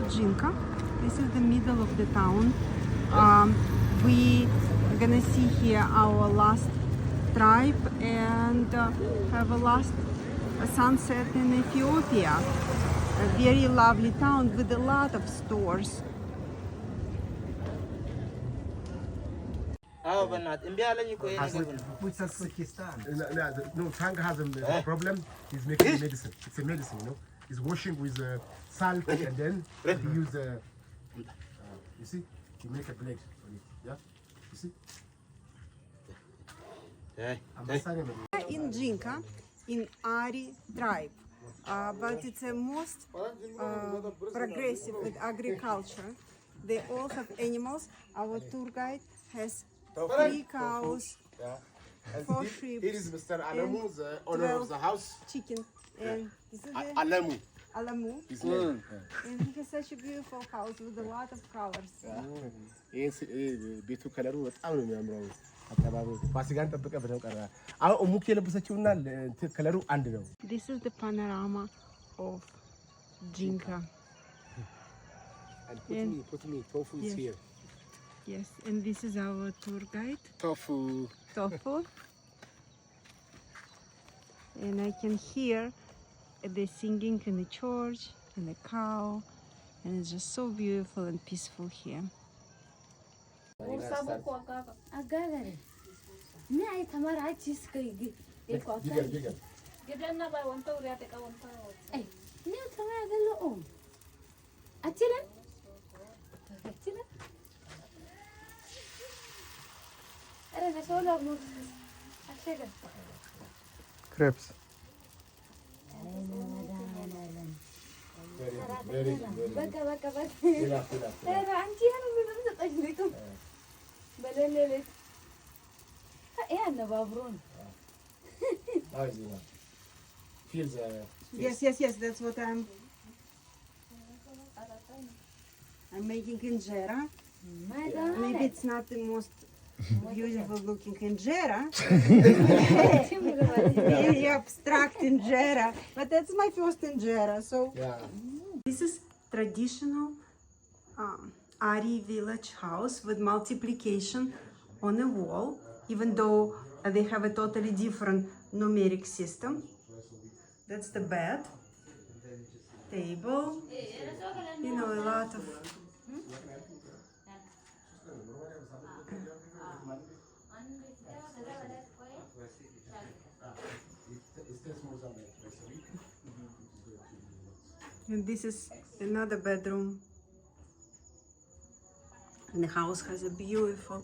Jinka. This is the middle of the town. We are gonna see here our last tribe and have a last sunset in Ethiopia. A very lovely town with a lot of stores. No, Frank has a problem. He's making medicine. It's a medicine, you know. He's washing with salt and then he use you see, he make a blade on it. Yeah, you see. In Jinka, in Ari tribe, but it's a most progressive with agriculture. They all have animals. Our tour guide has 3 cows, 4 sheep. Here is Mr. Alamu, the owner of the house. Chicken. And this is the Alamu. Alamu. And he has such a beautiful house with a lot of colors. ቤቱ ከለሩ በጣም ነው የሚያምረው። አካባቢው ፋሲካን ተጠብቀ በደው ቀራ። አሁን ሙክ የለበሰችውና ከለሩ አንድ ነው። This is the panorama of Jinka. And put me tofu is here. Yes, and this is our tour guide. Tofu. And I can hear the singing in the church and the cow, and it's just so beautiful and peaceful here. Crepes. Very. Yes, that's what I'm making injera. Maybe it's not the most beautiful looking injera. Very abstract injera, but that's my first injera. So this is traditional Ari village house with multiplication on a wall, even though they have a totally different numeric system. That's the bed, table, you know, a lot of and this is another bedroom. And the house has a beautiful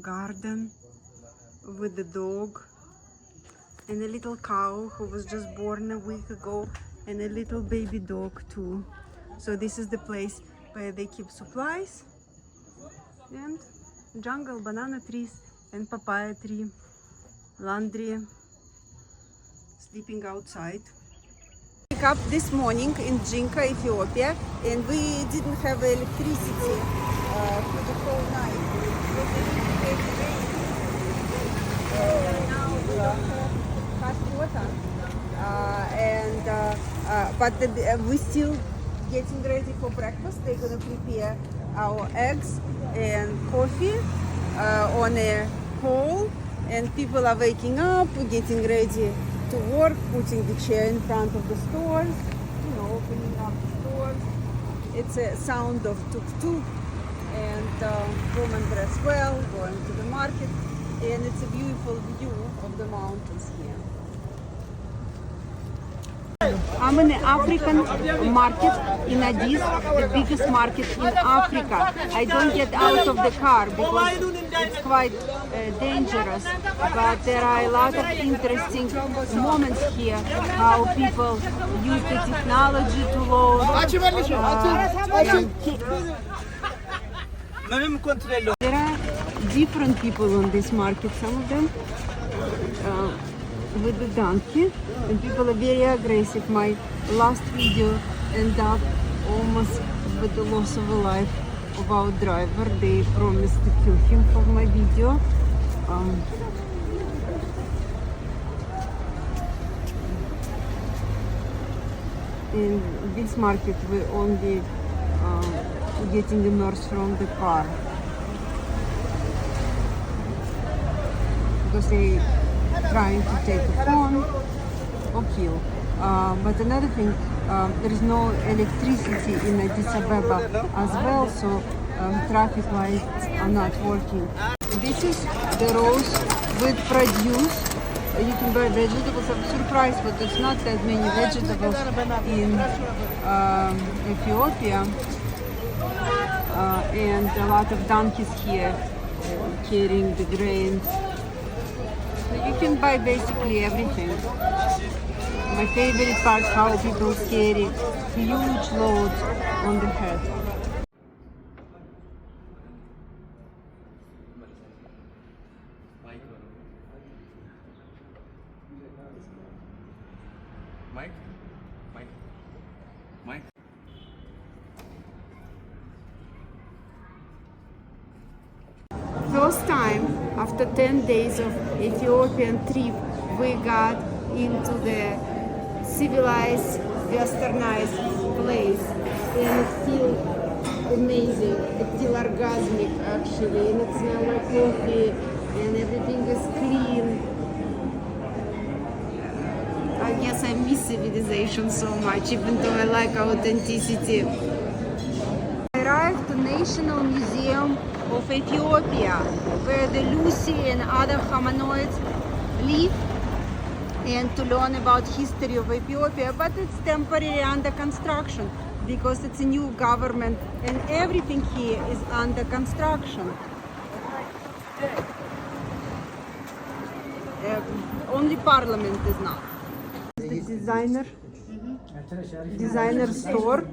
garden with the dog and a little cow who was just born a week ago, and a little baby dog too. So this is the place where they keep supplies, and jungle, banana trees and papaya tree, laundry, sleeping outside. Wake up this morning in Jinka, Ethiopia, and we didn't have electricity for the whole night. It was a really heavy rain. Now we don't have hot water, but we're still getting ready for breakfast. They're gonna prepare our eggs and coffee on a pole, and people are waking up, getting ready to work, putting the chair in front of the stores, you know, opening up the stores. It's a sound of tuk-tuk and women dress well, going to the market, and it's a beautiful view of the mountains here. I'm in an African market in Addis, the biggest market in Africa. I don't get out of the car because it's quite dangerous, but there are a lot of interesting moments here, how people use the technology to load. There are different people on this market, some of them with the donkey, and people are very aggressive. My last video ended up almost with the loss of a life of our driver. They promised to kill him for my video. In this market we only getting immersed from the car. Because they trying to take a phone or kill. But another thing, there is no electricity in Addis Ababa as well, so traffic lights are not working. This is the roast with produce. You can buy vegetables. I'm surprised, but there's not that many vegetables in Ethiopia. And a lot of donkeys here carrying the grains. So you can buy basically everything. My favorite part, how people carry huge loads on the head. Mike. First time after 10 days of Ethiopian trip, we got into the civilized, westernized place, and it feels amazing. It feels orgasmic actually, and it smells like coffee, and everything is clean. I guess I miss civilization so much, even though I like authenticity. I arrived to National Museum of Ethiopia, where the Lucy and other hominoids live, and to learn about history of Ethiopia, but it's temporarily under construction because it's a new government and everything here is under construction. Only parliament is not. The designer store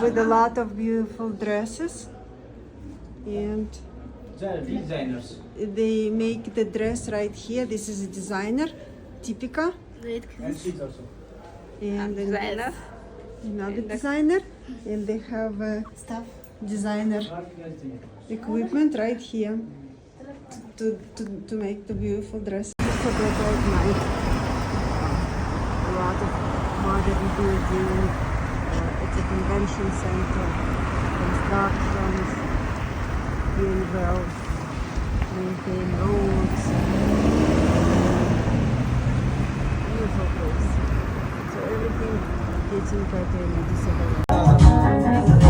with a lot of beautiful dresses, and Designers. they make the dress right here. This is a designer, Typica, And she's also. and then another designer, and they have stuff designer equipment right here to make the beautiful dress. It's a bit at night. A lot of modern building. It's a convention center. Constructions. Doing well. Maintain roads. Beautiful place. So everything getting better in Addis Ababa.